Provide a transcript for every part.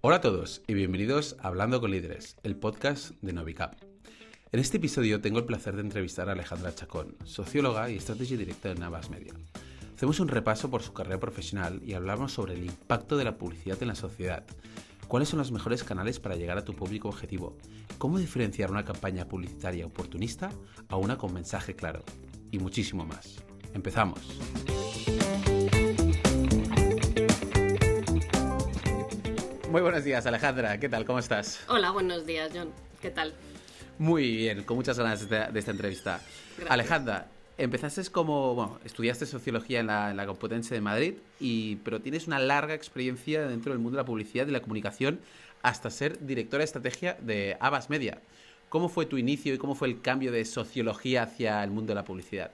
Hola a todos y bienvenidos a Hablando con Líderes, el podcast de Novicap. En este episodio tengo el placer de entrevistar a Alejandra Chacón, socióloga y Strategy Director en Havas Media. Hacemos un repaso por su carrera profesional y hablamos sobre el impacto de la publicidad en la sociedad, cuáles son los mejores canales para llegar a tu público objetivo, cómo diferenciar una campaña publicitaria oportunista a una con mensaje claro, y muchísimo más. ¡Empezamos! Muy buenos días, Alejandra. ¿Qué tal? ¿Cómo estás? Hola, buenos días, John. ¿Qué tal? Muy bien, con muchas ganas de esta entrevista. Gracias. Alejandra, estudiaste sociología en la Complutense de Madrid, pero tienes una larga experiencia dentro del mundo de la publicidad y la comunicación hasta ser directora de estrategia de Havas Media. ¿Cómo fue tu inicio y cómo fue el cambio de sociología hacia el mundo de la publicidad?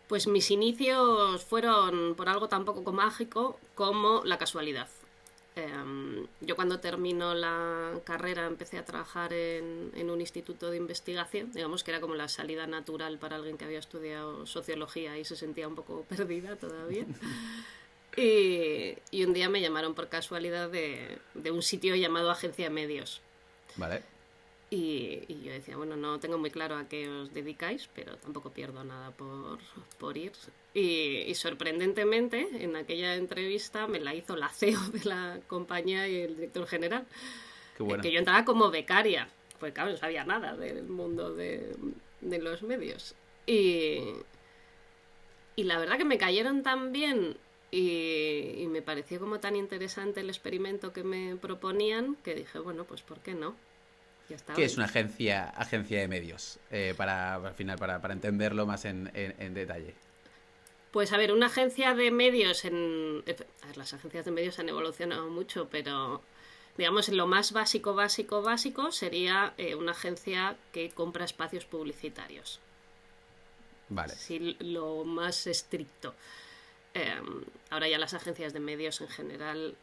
Pues mis inicios fueron por algo tan poco mágico como la casualidad. Yo cuando terminó la carrera empecé a trabajar en un instituto de investigación, digamos que era como la salida natural para alguien que había estudiado sociología y se sentía un poco perdida todavía. Y un día me llamaron por casualidad de un sitio llamado Agencia de Medios. Vale. Y yo decía, bueno, no tengo muy claro a qué os dedicáis, pero tampoco pierdo nada por ir. Y sorprendentemente, en aquella entrevista me la hizo la CEO de la compañía y el director general. Qué bueno. Que yo entraba como becaria, pues claro, no sabía nada del mundo de los medios. Y la verdad que me cayeron tan bien y me pareció como tan interesante el experimento que me proponían que dije, bueno, pues ¿por qué no? ¿Qué es una agencia de medios? Al final, para entenderlo más en detalle. Pues a ver, una agencia de medios las agencias de medios han evolucionado mucho, pero digamos lo más básico sería una agencia que compra espacios publicitarios. Vale. Sí, lo más estricto. Ahora ya las agencias de medios en general,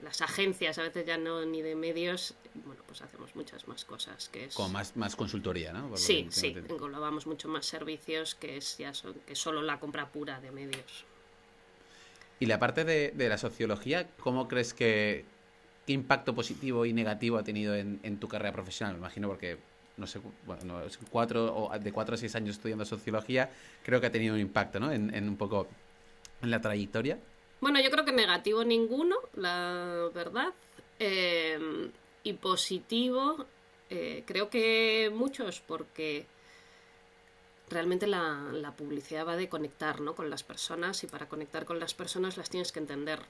las agencias a veces ya no ni de medios, bueno, pues hacemos muchas más cosas que es Como más consultoría, ¿no? Sí, englobamos mucho más servicios que solo la compra pura de medios. Y la parte de la sociología, ¿cómo crees qué impacto positivo y negativo ha tenido en tu carrera profesional? Me imagino porque no sé, bueno, de 4 a 6 años estudiando sociología, creo que ha tenido un impacto, ¿no? En un poco en la trayectoria. Bueno, yo creo que negativo ninguno, la verdad. Y positivo, creo que muchos, porque realmente la publicidad va de conectar, ¿no?, con las personas, y para conectar con las personas las tienes que entender.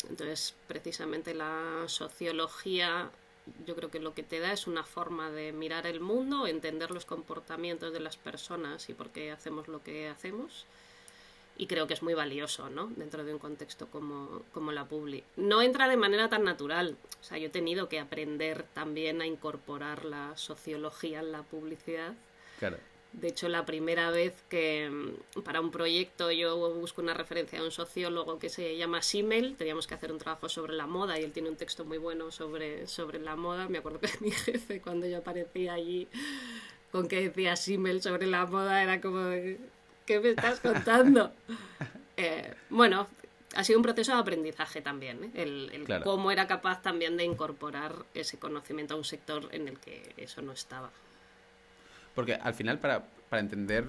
Entonces, precisamente la sociología, yo creo que lo que te da es una forma de mirar el mundo, entender los comportamientos de las personas y por qué hacemos lo que hacemos. Y creo que es muy valioso, ¿no?, dentro de un contexto como la publi. No entra de manera tan natural. O sea, yo he tenido que aprender también a incorporar la sociología en la publicidad. Claro. De hecho, la primera vez que para un proyecto yo busco una referencia a un sociólogo que se llama Simmel, teníamos que hacer un trabajo sobre la moda y él tiene un texto muy bueno sobre la moda. Me acuerdo que mi jefe, cuando yo aparecía allí con que decía Simmel sobre la moda, era como, ¿qué me estás contando? Bueno, ha sido un proceso de aprendizaje también, ¿eh? Claro. Cómo era capaz también de incorporar ese conocimiento a un sector en el que eso no estaba. Porque al final, para entender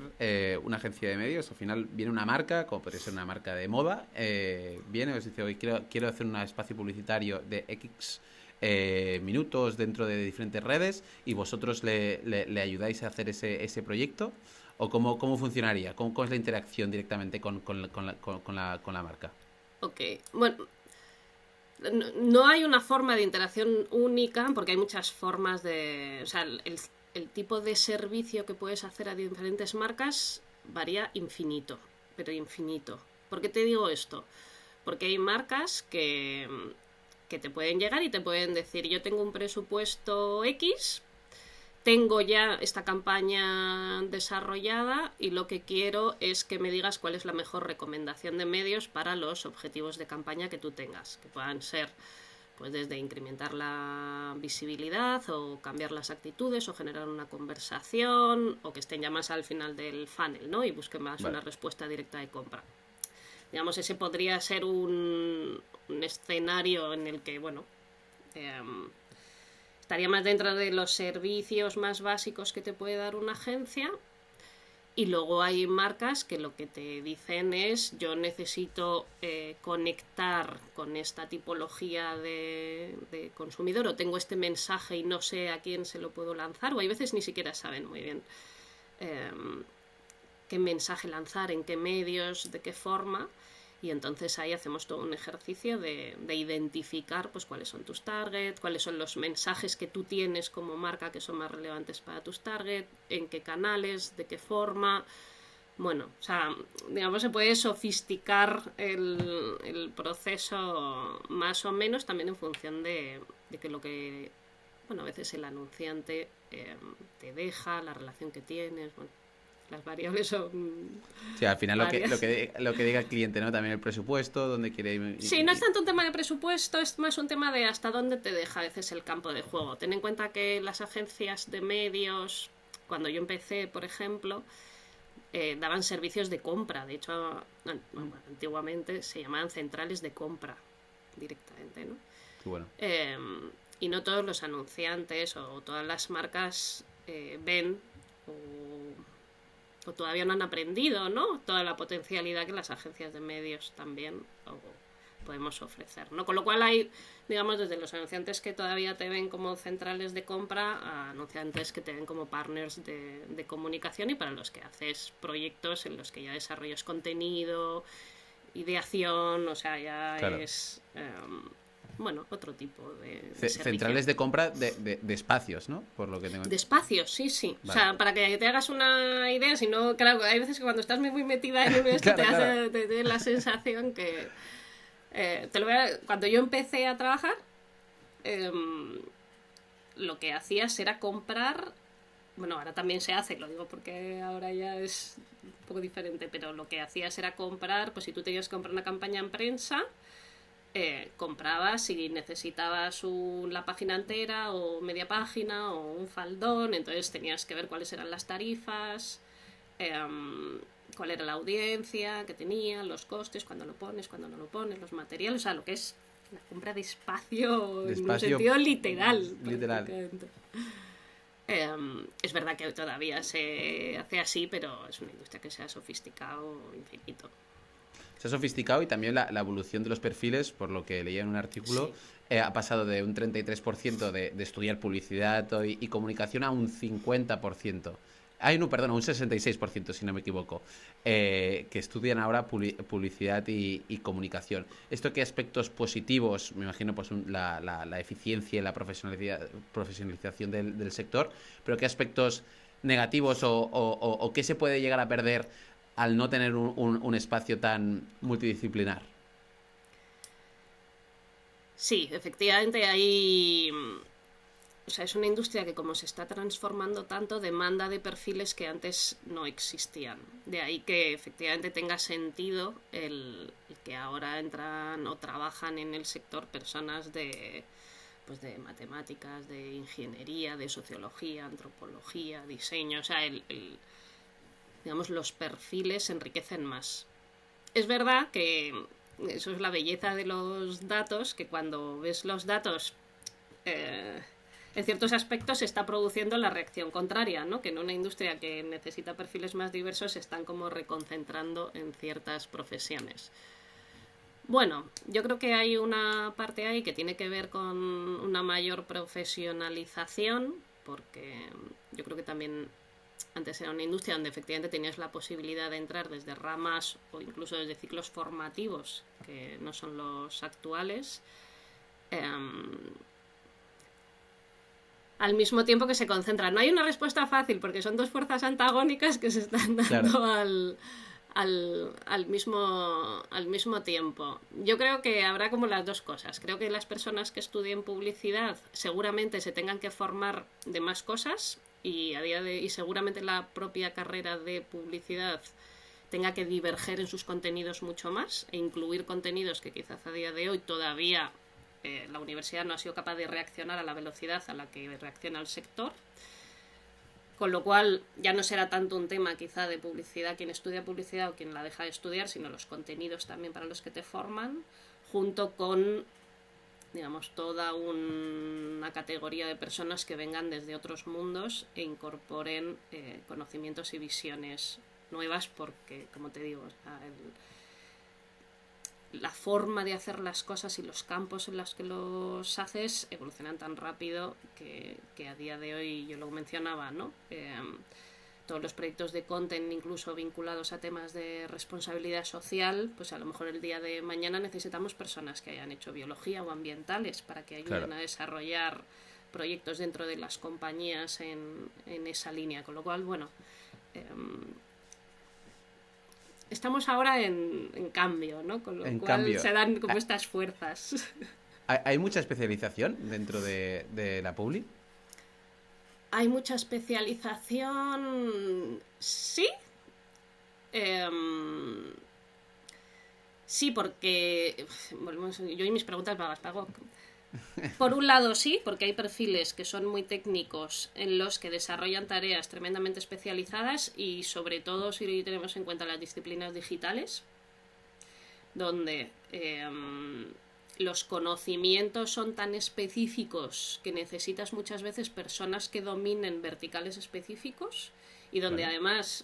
una agencia de medios, al final viene una marca, como podría ser una marca de moda, viene y os dice, hoy quiero hacer un espacio publicitario de X minutos dentro de diferentes redes, y vosotros le ayudáis a hacer ese proyecto. ¿O cómo funcionaría? ¿Cómo es la interacción directamente con la marca? Ok, bueno, no hay una forma de interacción única, porque hay muchas formas de... O sea, el tipo de servicio que puedes hacer a diferentes marcas varía infinito, pero infinito. ¿Por qué te digo esto? Porque hay marcas que te pueden llegar y te pueden decir, yo tengo un presupuesto X, tengo ya esta campaña desarrollada y lo que quiero es que me digas cuál es la mejor recomendación de medios para los objetivos de campaña que tú tengas, que puedan ser pues desde incrementar la visibilidad o cambiar las actitudes o generar una conversación o que estén ya más al final del funnel, ¿no?, y busquen más una respuesta directa de compra. Digamos, ese podría ser un escenario en el que, bueno, Estaría más dentro de los servicios más básicos que te puede dar una agencia. Y luego hay marcas que lo que te dicen es: yo necesito conectar con esta tipología de consumidor, o tengo este mensaje y no sé a quién se lo puedo lanzar, o hay veces ni siquiera saben muy bien qué mensaje lanzar, en qué medios, de qué forma. Y entonces ahí hacemos todo un ejercicio de identificar pues cuáles son tus targets, cuáles son los mensajes que tú tienes como marca que son más relevantes para tus targets, en qué canales, de qué forma. Bueno, o sea, digamos, se puede sofisticar el proceso más o menos también en función de que lo que, bueno, a veces el anunciante te deja, la relación que tienes, bueno, las variables son Sí, al final varias. lo que diga el cliente, ¿no? También el presupuesto, dónde quiere ir. Sí, no es tanto un tema de presupuesto, es más un tema de hasta dónde te deja a veces el campo de juego. Ten en cuenta que las agencias de medios, cuando yo empecé, por ejemplo, daban servicios de compra. De hecho, antiguamente se llamaban centrales de compra directamente, ¿no? Qué bueno. Y no todos los anunciantes o todas las marcas ven o todavía no han aprendido, ¿no? Toda la potencialidad que las agencias de medios también podemos ofrecer, ¿no? Con lo cual hay, digamos, desde los anunciantes que todavía te ven como centrales de compra a anunciantes que te ven como partners de comunicación, y para los que haces proyectos en los que ya desarrollas contenido, ideación, o sea, ya Claro. es bueno, otro tipo de servicio. Centrales de compra de espacios, ¿no? Por lo que tengo. De espacios, sí, sí. Vale. O sea, para que te hagas una idea, si no, claro, hay veces que cuando estás muy metida en esto Claro, claro. te da la sensación que... cuando yo empecé a trabajar, lo que hacías era comprar... Bueno, ahora también se hace, lo digo porque ahora ya es un poco diferente, pero lo que hacías era comprar, pues si tú tenías que comprar una campaña en prensa, comprabas si necesitabas la página entera o media página o un faldón, entonces tenías que ver cuáles eran las tarifas, cuál era la audiencia que tenía, los costes, cuándo lo pones, cuándo no lo pones, los materiales, o sea, lo que es la compra de espacio en un Despacio. sentido literal. Literal. Es verdad que todavía se hace así, pero es una industria que se ha sofisticado infinito. Se ha sofisticado, y también la evolución de los perfiles, por lo que leía en un artículo, Sí. ha pasado de un 33% de estudiar publicidad y comunicación a un 50%. Hay no, perdón, un 66%, si no me equivoco, que estudian ahora publicidad y comunicación. ¿Esto qué aspectos positivos? Me imagino pues la eficiencia y la profesionalización del sector, pero ¿qué aspectos negativos o qué se puede llegar a perder al no tener un espacio tan multidisciplinar? Sí, efectivamente hay... O sea, es una industria que, como se está transformando tanto, demanda de perfiles que antes no existían. De ahí que efectivamente tenga sentido el que ahora entran o trabajan en el sector personas pues de matemáticas, de ingeniería, de sociología, antropología, diseño. O sea, digamos, los perfiles se enriquecen más. Es verdad que eso es la belleza de los datos, que cuando ves los datos, en ciertos aspectos se está produciendo la reacción contraria, ¿no? Que en una industria que necesita perfiles más diversos se están como reconcentrando en ciertas profesiones. Bueno, yo creo que hay una parte ahí que tiene que ver con una mayor profesionalización, porque yo creo que también antes era una industria donde efectivamente tenías la posibilidad de entrar desde ramas o incluso desde ciclos formativos que no son los actuales. Al mismo tiempo que se concentran. No hay una respuesta fácil porque son dos fuerzas antagónicas que se están dando Claro. al mismo tiempo. Yo creo que habrá como las dos cosas. Creo que las personas que estudien publicidad seguramente se tengan que formar de más cosas, y seguramente la propia carrera de publicidad tenga que diverger en sus contenidos mucho más e incluir contenidos que quizás a día de hoy todavía la universidad no ha sido capaz de reaccionar a la velocidad a la que reacciona el sector. Con lo cual ya no será tanto un tema quizá de publicidad, quien estudia publicidad o quien la deja de estudiar, sino los contenidos también para los que te forman, junto con digamos, toda una categoría de personas que vengan desde otros mundos e incorporen conocimientos y visiones nuevas, porque, como te digo, la forma de hacer las cosas y los campos en los que los haces evolucionan tan rápido que a día de hoy, yo lo mencionaba, ¿no? Todos los proyectos de content, incluso vinculados a temas de responsabilidad social, pues a lo mejor el día de mañana necesitamos personas que hayan hecho biología o ambientales para que ayuden a desarrollar proyectos dentro de las compañías en esa línea. Con lo cual, bueno, estamos ahora en cambio, ¿no? Con lo cual se dan como estas fuerzas. ¿Hay mucha especialización dentro de la Publi? ¿Hay mucha especialización? Sí. Sí, porque yo y mis preguntas vagas pago. Por un lado sí, porque hay perfiles que son muy técnicos en los que desarrollan tareas tremendamente especializadas y sobre todo si tenemos en cuenta las disciplinas digitales, donde los conocimientos son tan específicos que necesitas muchas veces personas que dominen verticales específicos y donde además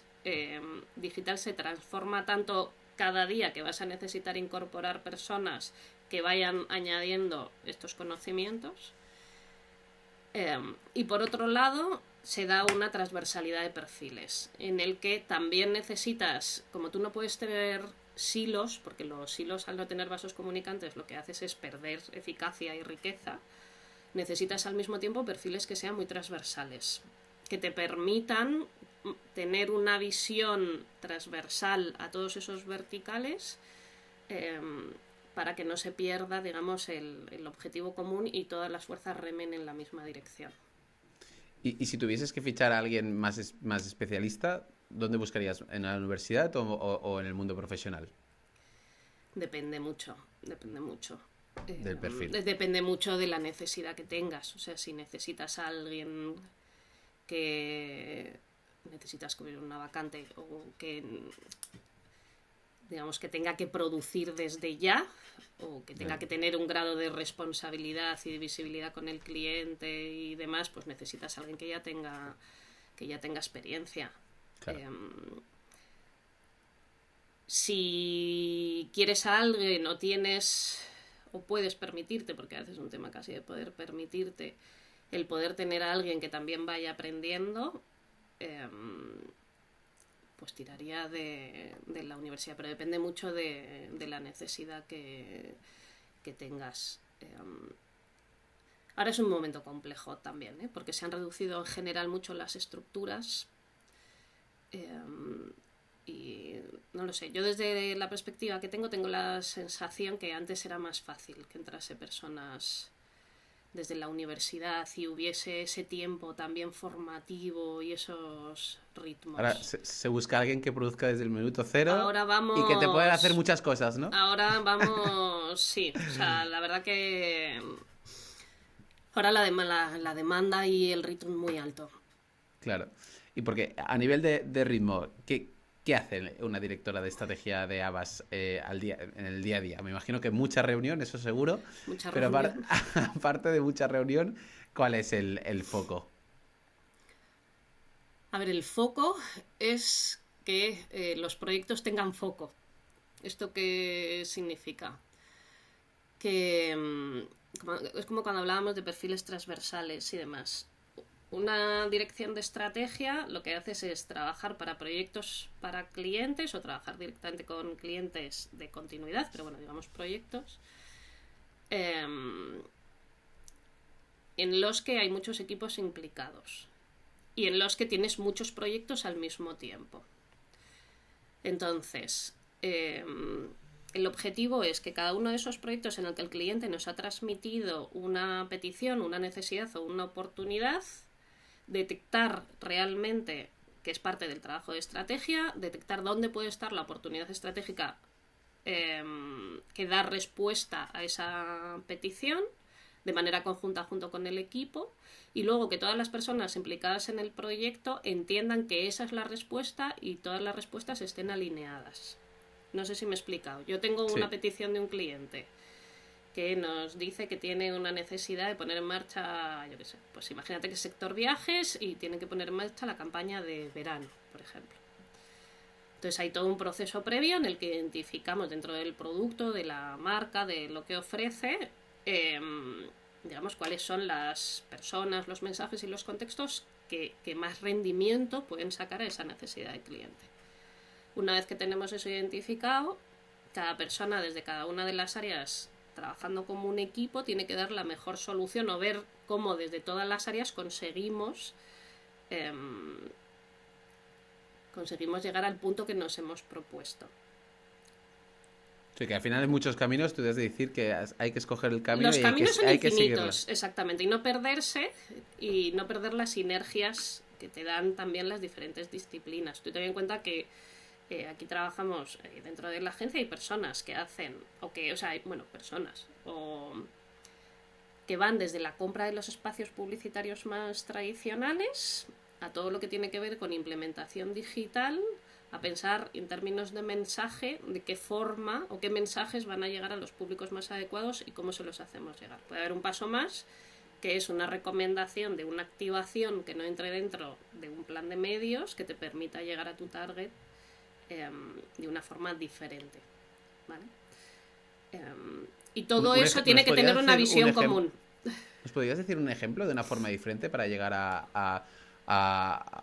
digital se transforma tanto cada día que vas a necesitar incorporar personas que vayan añadiendo estos conocimientos. Y por otro lado se da una transversalidad de perfiles en el que también necesitas, como tú no puedes tener silos, porque los silos al no tener vasos comunicantes lo que haces es perder eficacia y riqueza, necesitas al mismo tiempo perfiles que sean muy transversales, que te permitan tener una visión transversal a todos esos verticales para que no se pierda, digamos, el objetivo común y todas las fuerzas remen en la misma dirección. ¿Y si tuvieses que fichar a alguien más especialista, dónde buscarías? ¿En la universidad o en el mundo profesional? Depende mucho. Del perfil. Depende mucho de la necesidad que tengas. O sea, si necesitas a alguien que necesitas cubrir una vacante o que, digamos, que tenga que producir desde ya o que tenga que tener un grado de responsabilidad y de visibilidad con el cliente y demás, pues necesitas a alguien que ya tenga experiencia. Claro. Si quieres a alguien o tienes o puedes permitirte, porque a veces es un tema casi de poder permitirte el poder tener a alguien que también vaya aprendiendo, pues tiraría de la universidad, pero depende mucho de la necesidad que tengas. Ahora es un momento complejo también, porque se han reducido en general mucho las estructuras y no lo sé, yo desde la perspectiva que tengo la sensación que antes era más fácil que entrase personas desde la universidad y hubiese ese tiempo también formativo y esos ritmos. Ahora se busca a alguien que produzca desde el minuto cero. Ahora vamos, y que te pueda hacer muchas cosas, ¿no? Ahora vamos, sí, o sea, la verdad que ahora la demanda y el ritmo es muy alto. Claro, y porque a nivel de ritmo, ¿qué hace una directora de estrategia de Havas en el día a día? Me imagino que mucha reunión, eso seguro. Mucha pero reunión. Aparte de mucha reunión, ¿cuál es el foco? A ver, el foco es que los proyectos tengan foco. ¿Esto qué significa? Que es como cuando hablábamos de perfiles transversales y demás. Una dirección de estrategia lo que haces es trabajar para proyectos para clientes o trabajar directamente con clientes de continuidad, pero bueno, digamos proyectos en los que hay muchos equipos implicados y en los que tienes muchos proyectos al mismo tiempo. Entonces, el objetivo es que cada uno de esos proyectos en el que el cliente nos ha transmitido una petición, una necesidad o una oportunidad, detectar realmente, que es parte del trabajo de estrategia, detectar dónde puede estar la oportunidad estratégica que da respuesta a esa petición de manera conjunta junto con el equipo, y luego que todas las personas implicadas en el proyecto entiendan que esa es la respuesta y todas las respuestas estén alineadas. No sé si me he explicado. Yo tengo una petición de un cliente que nos dice que tiene una necesidad de poner en marcha, yo qué sé, pues imagínate que es sector viajes y tienen que poner en marcha la campaña de verano, por ejemplo. Entonces hay todo un proceso previo en el que identificamos dentro del producto, de la marca, de lo que ofrece, digamos, cuáles son las personas, los mensajes y los contextos que más rendimiento pueden sacar a esa necesidad del cliente. Una vez que tenemos eso identificado, cada persona desde cada una de las áreas trabajando como un equipo tiene que dar la mejor solución o ver cómo desde todas las áreas conseguimos llegar al punto que nos hemos propuesto. Sí, que al final hay muchos caminos, tú debes decir que hay que escoger el camino Los y caminos son hay que infinitos, seguirlo. exactamente, y no perderse y no perder las sinergias que te dan también las diferentes disciplinas. Tú ten en cuenta que aquí trabajamos dentro de la agencia, hay personas que hacen, personas, o que van desde la compra de los espacios publicitarios más tradicionales a todo lo que tiene que ver con implementación digital, a pensar en términos de mensaje, de qué forma o qué mensajes van a llegar a los públicos más adecuados y cómo se los hacemos llegar. Puede haber un paso más, que es una recomendación de una activación que no entre dentro de un plan de medios que te permita llegar a tu target de una forma diferente, ¿vale? Y todo eso tiene que tener una visión común. ¿Nos podrías decir un ejemplo de una forma diferente para llegar para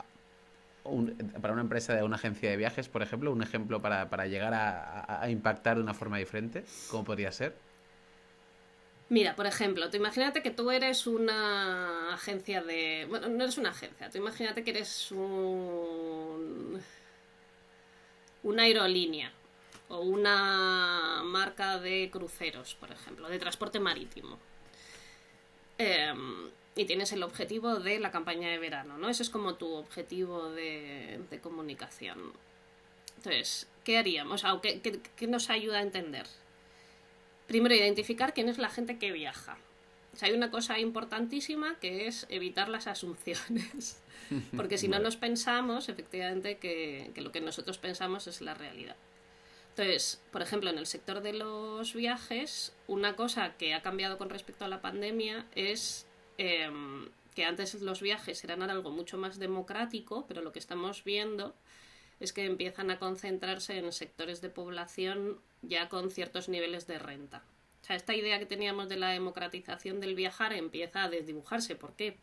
una empresa de una agencia de viajes, por ejemplo? Un ejemplo para llegar a impactar de una forma diferente. ¿Cómo podría ser? Mira, por ejemplo, tú imagínate que tú eres una agencia de... Bueno, no eres una agencia, tú imagínate que eres una aerolínea o una marca de cruceros, por ejemplo, de transporte marítimo. Y tienes el objetivo de la campaña de verano, ¿no? Ese es como tu objetivo de comunicación. Entonces, ¿qué haríamos? ¿Qué nos ayuda a entender? Primero, identificar quién es la gente que viaja. O sea, hay una cosa importantísima que es evitar las asunciones. Porque si no nos pensamos, efectivamente, que lo que nosotros pensamos es la realidad. Entonces, por ejemplo, en el sector de los viajes, una cosa que ha cambiado con respecto a la pandemia es que antes los viajes eran algo mucho más democrático, pero lo que estamos viendo es que empiezan a concentrarse en sectores de población ya con ciertos niveles de renta. O sea, esta idea que teníamos de la democratización del viajar empieza a desdibujarse. ¿Por qué?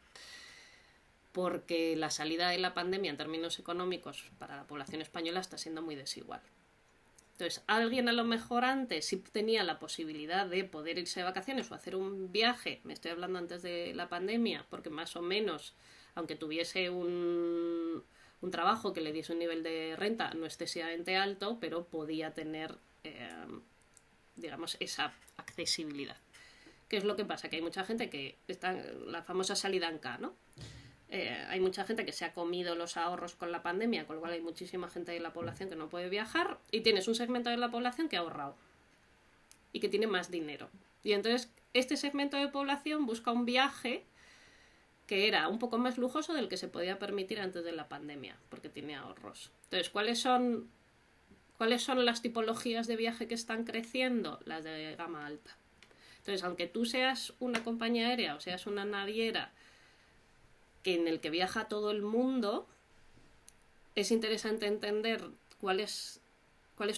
Porque la salida de la pandemia en términos económicos para la población española está siendo muy desigual. Entonces, alguien a lo mejor antes sí tenía la posibilidad de poder irse de vacaciones o hacer un viaje, me estoy hablando antes de la pandemia, porque más o menos, aunque tuviese un trabajo que le diese un nivel de renta no excesivamente alto, pero podía tener, digamos, esa accesibilidad. ¿Qué es lo que pasa? Que hay mucha gente que está la famosa salida en K, ¿no? Hay mucha gente que se ha comido los ahorros con la pandemia, con lo cual hay muchísima gente de la población que no puede viajar, y tienes un segmento de la población que ha ahorrado y que tiene más dinero. Y entonces este segmento de población busca un viaje que era un poco más lujoso del que se podía permitir antes de la pandemia, porque tiene ahorros. Entonces, ¿cuáles son las tipologías de viaje que están creciendo? Las de gama alta. Entonces, aunque tú seas una compañía aérea o seas una naviera en el que viaja todo el mundo, es interesante entender cuál es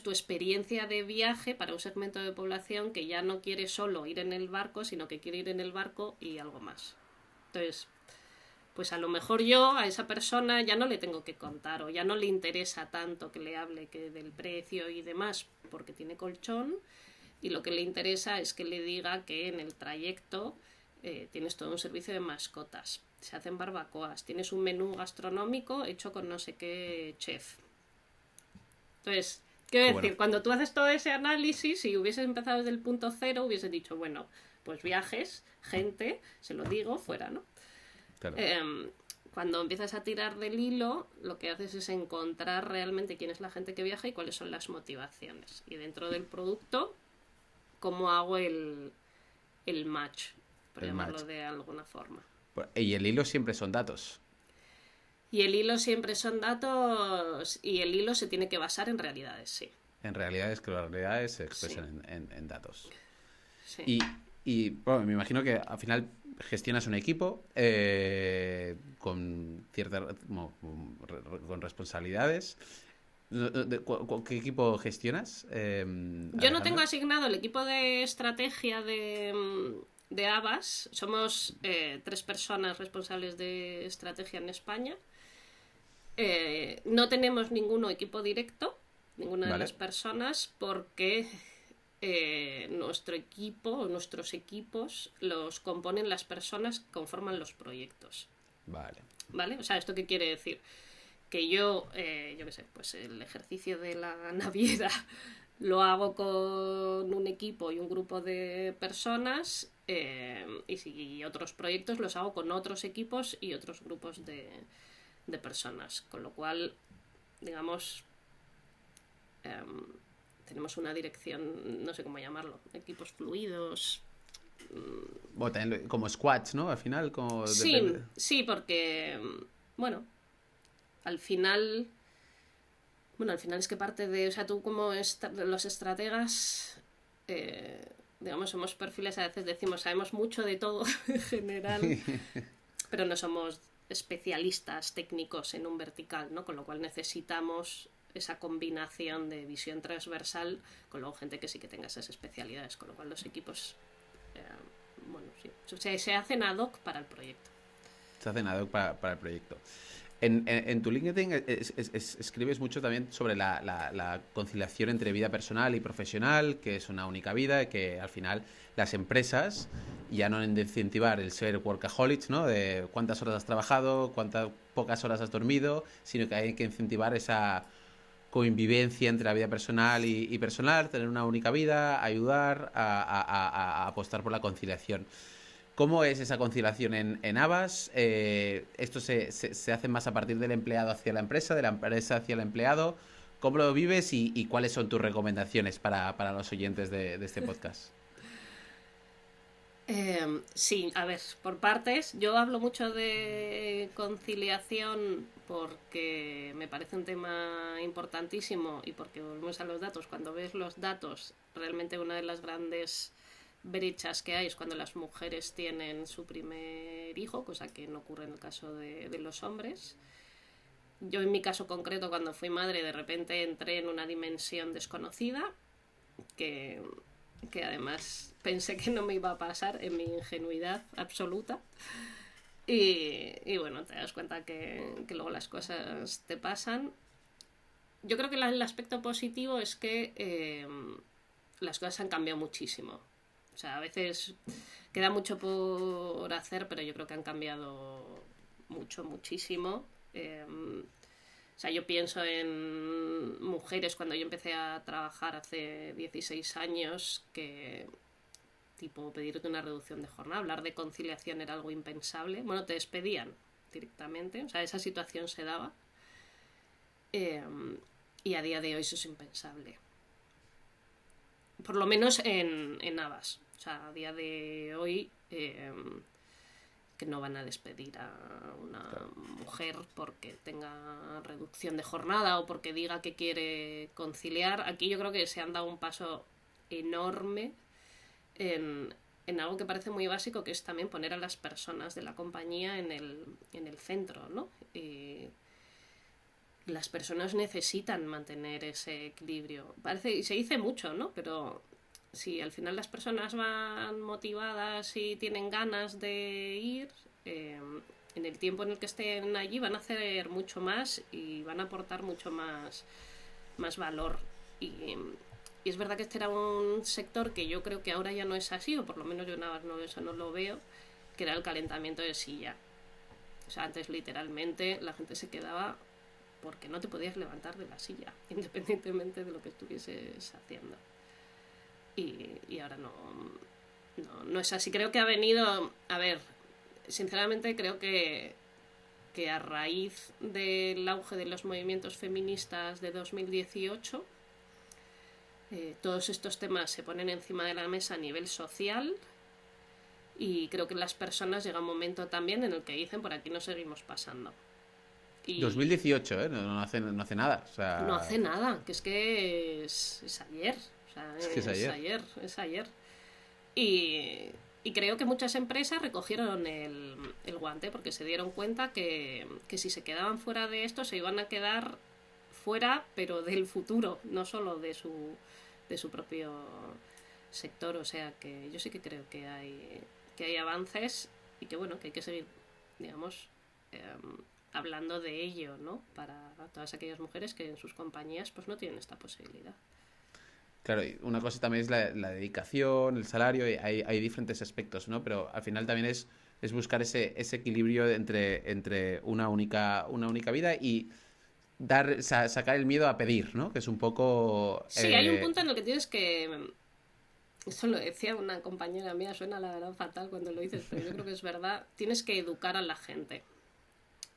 tu experiencia de viaje para un segmento de población que ya no quiere solo ir en el barco, sino que quiere ir en el barco y algo más. Entonces, pues a lo mejor yo a esa persona ya no le tengo que contar o ya no le interesa tanto que le hable que del precio y demás porque tiene colchón, y lo que le interesa es que le diga que en el trayecto tienes todo un servicio de mascotas, se hacen barbacoas, tienes un menú gastronómico hecho con no sé qué chef. Entonces, quiero decir, cuando tú haces todo ese análisis, si hubieses empezado desde el punto cero, hubieses dicho, bueno, pues viajes, gente, se lo digo, fuera, ¿no? Claro. Cuando empiezas a tirar del hilo, lo que haces es encontrar realmente quién es la gente que viaja y cuáles son las motivaciones. Y dentro del producto, cómo hago el match, por llamarlo de alguna forma. Y el hilo siempre son datos. Y el hilo siempre son datos, y el hilo se tiene que basar en realidades, sí. En realidades, que las realidades se expresan en datos. sí. Y bueno, me imagino que al final gestionas un equipo con con responsabilidades. ¿Qué equipo gestionas, Yo no tengo Alejandra? asignado el equipo de estrategia de Abbas. Somos 3 personas responsables de estrategia en España. No tenemos ninguno equipo directo, ninguna de las Vale, personas, porque nuestro equipo, nuestros equipos, los componen las personas que conforman los proyectos. vale. ¿Vale? O sea, ¿esto qué quiere decir? Que yo qué sé, pues el ejercicio de la naviera lo hago con un equipo y un grupo de personas y otros proyectos los hago con otros equipos y otros grupos de personas. Con lo cual, digamos, tenemos una dirección, no sé cómo llamarlo, equipos fluidos. Bueno, también como squads, ¿no? Al final, como Sí, depende. sí, porque, bueno, al final al final es que parte de, o sea, tú como los estrategas, digamos, somos perfiles, a veces decimos, sabemos mucho de todo en general, pero no somos especialistas técnicos en un vertical, ¿no? Con lo cual necesitamos esa combinación de visión transversal con luego gente que sí que tenga esas especialidades, con lo cual los equipos, eh, bueno, sí, o sea, se hacen ad hoc para el proyecto. Se hacen ad hoc para el proyecto. En tu LinkedIn escribes mucho también sobre la conciliación entre vida personal y profesional, que es una única vida, y que al final las empresas ya no han de incentivar el ser workaholics, ¿no? De cuántas horas has trabajado, cuántas pocas horas has dormido, sino que hay que incentivar esa convivencia entre la vida personal y personal, tener una única vida, ayudar a apostar por la conciliación. ¿Cómo es esa conciliación en Avas? ¿Esto se hace más a partir del empleado hacia la empresa, de la empresa hacia el empleado? ¿Cómo lo vives y cuáles son tus recomendaciones para los oyentes de este podcast? Sí, a ver, por partes. Yo hablo mucho de conciliación porque me parece un tema importantísimo y porque volvemos a los datos. Cuando ves los datos, realmente una de las grandes brechas que hay es cuando las mujeres tienen su primer hijo, cosa que no ocurre en el caso de los hombres. Yo en mi caso concreto, cuando fui madre, de repente entré en una dimensión desconocida que, que además pensé que no me iba a pasar en mi ingenuidad absoluta. Y bueno, te das cuenta que luego las cosas te pasan. Yo creo que el aspecto positivo es que las cosas han cambiado muchísimo. O sea, a veces queda mucho por hacer, pero yo creo que han cambiado mucho, muchísimo. O sea, yo pienso en mujeres cuando yo empecé a trabajar hace 16 años que tipo pedirte una reducción de jornada, hablar de conciliación era algo impensable. Bueno, te despedían directamente, o sea, esa situación se daba. Eh, y a día de hoy eso es impensable. Por lo menos en Navas. O sea, a día de hoy que no van a despedir a una Claro. mujer porque tenga reducción de jornada o porque diga que quiere conciliar. Aquí yo creo que se han dado un paso enorme en algo que parece muy básico, que es también poner a las personas de la compañía en el centro, ¿no? Y las personas necesitan mantener ese equilibrio. Parece, y se dice mucho, ¿no? Pero si al final las personas van motivadas y tienen ganas de ir, en el tiempo en el que estén allí van a hacer mucho más y van a aportar mucho más valor. Y es verdad que este era un sector que yo creo que ahora ya no es así, o por lo menos yo nada no, eso no lo veo, que era el calentamiento de silla. O sea, antes literalmente la gente se quedaba porque no te podías levantar de la silla, independientemente de lo que estuvieses haciendo. Y ahora no es así. Creo que ha venido, a ver, sinceramente creo que a raíz del auge de los movimientos feministas de 2018, todos estos temas se ponen encima de la mesa a nivel social y creo que las personas llega un momento también en el que dicen por aquí no seguimos pasando. Y 2018, ¿eh? No hace nada. O no hace sea, nada, que es ayer. O sea, es que es ayer. es ayer. Y, y creo que muchas empresas recogieron el guante porque se dieron cuenta que si se quedaban fuera de esto se iban a quedar fuera, pero del futuro, no solo de su propio sector. O sea que yo sí que creo que hay avances y que bueno, que hay que seguir, digamos, hablando de ello, ¿no? Para todas aquellas mujeres que en sus compañías pues no tienen esta posibilidad. Claro, y una cosa también es la dedicación, el salario, y hay diferentes aspectos, ¿no? Pero al final también es buscar ese equilibrio entre una única vida y sacar el miedo a pedir, ¿no? Que es un poco... Sí, hay un punto en el que tienes que... Esto lo decía una compañera mía, suena la verdad fatal cuando lo dices, pero yo creo que es verdad. Tienes que educar a la gente.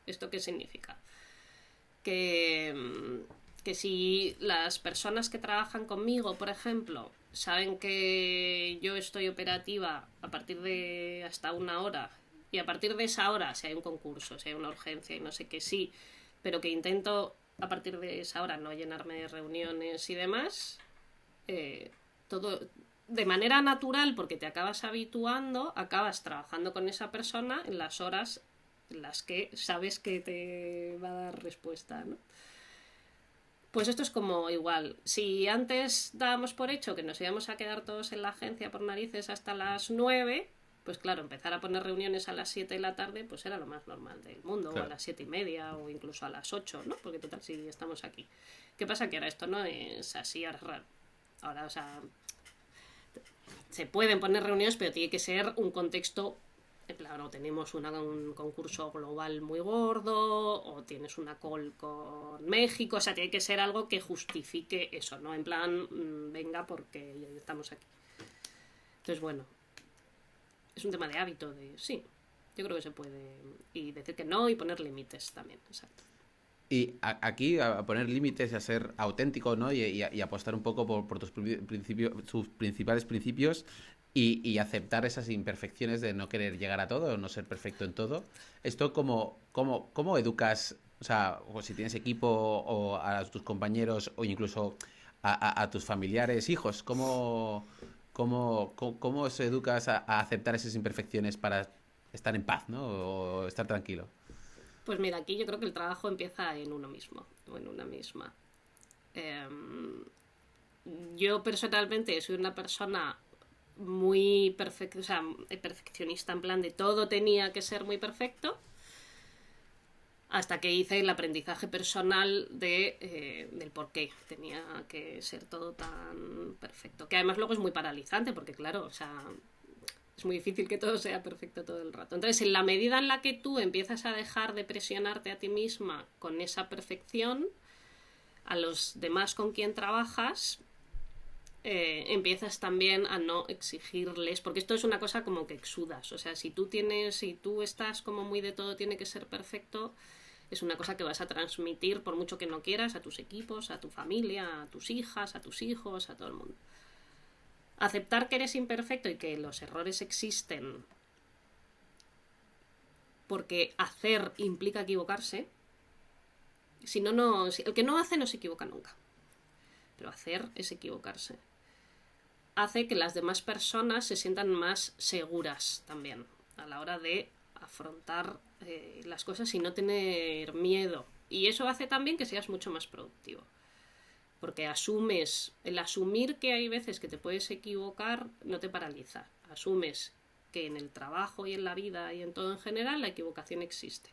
¿Esto qué significa? Que, que si las personas que trabajan conmigo, por ejemplo, saben que yo estoy operativa a partir de hasta una hora y a partir de esa hora, si hay un concurso, si hay una urgencia y no sé qué, sí, pero que intento a partir de esa hora no llenarme de reuniones y demás, todo de manera natural, porque te acabas habituando, acabas trabajando con esa persona en las horas en las que sabes que te va a dar respuesta, ¿no? Pues esto es como igual. Si antes dábamos por hecho que nos íbamos a quedar todos en la agencia por narices hasta las 9, pues claro, empezar a poner reuniones a las 7 de la tarde pues era lo más normal del mundo, Claro. o a las 7:30 o incluso a las 8, ¿no? Porque total, si estamos aquí. ¿Qué pasa? Que ahora esto no es así, ahora es raro. Ahora, o sea, se pueden poner reuniones, pero tiene que ser un contexto. En plan, o tenemos un concurso global muy gordo, o tienes una call con México, o sea, tiene que ser algo que justifique eso, ¿no? En plan, venga, porque ya estamos aquí. Entonces, bueno, es un tema de hábito, de sí, yo creo que se puede. Y decir que no y poner límites también, exacto. Y aquí a poner límites y a ser auténtico, ¿no? Y apostar un poco por tus tus principales principios y aceptar esas imperfecciones de no querer llegar a todo o no ser perfecto en todo. Esto, ¿cómo educas, o sea, o si tienes equipo o a tus compañeros o incluso a tus familiares, hijos, cómo os educas a aceptar esas imperfecciones para estar en paz, ¿no? O estar tranquilo? Pues mira, aquí yo creo que el trabajo empieza en uno mismo, o en una misma. Eh, yo personalmente soy una persona muy o sea, perfeccionista, en plan de todo tenía que ser muy perfecto, hasta que hice el aprendizaje personal del por qué tenía que ser todo tan perfecto. Que además luego es muy paralizante, porque claro, o sea, es muy difícil que todo sea perfecto todo el rato. Entonces, en la medida en la que tú empiezas a dejar de presionarte a ti misma con esa perfección, a los demás con quien trabajas, empiezas también a no exigirles, porque esto es una cosa como que exudas. O sea, si tú estás como muy de todo tiene que ser perfecto, es una cosa que vas a transmitir por mucho que no quieras a tus equipos, a tu familia, a tus hijas, a tus hijos, a todo el mundo. Aceptar que eres imperfecto y que los errores existen, porque hacer implica equivocarse. Si no, el que no hace no se equivoca nunca, pero hacer es equivocarse. Hace que las demás personas se sientan más seguras también a la hora de afrontar las cosas y no tener miedo. Y eso hace también que seas mucho más productivo. Porque el asumir que hay veces que te puedes equivocar no te paraliza. Asumes que en el trabajo y en la vida y en todo en general la equivocación existe.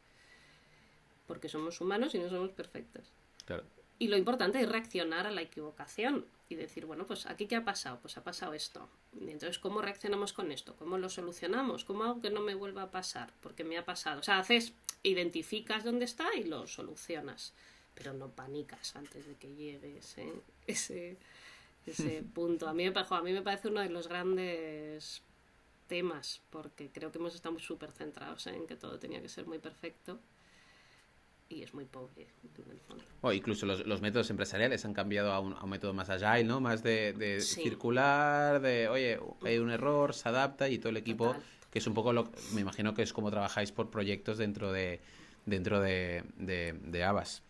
Porque somos humanos y no somos perfectos. Claro. Y lo importante es reaccionar a la equivocación y decir, bueno, pues aquí qué ha pasado, pues ha pasado esto. Y entonces, ¿cómo reaccionamos con esto? ¿Cómo lo solucionamos? ¿Cómo hago que no me vuelva a pasar? Porque me ha pasado. O sea, identificas dónde está y lo solucionas. Pero no panicas antes de que llegue ese punto. A mí me parece uno de los grandes temas, porque creo que hemos estado súper centrados en que todo tenía que ser muy perfecto. Y es muy pobre, en el fondo. O incluso los métodos empresariales han cambiado a un método más agile, ¿no? Más de Sí, circular, oye, hay un error, se adapta y todo el equipo, total. que es un poco me imagino que es como trabajáis por proyectos dentro de Avas.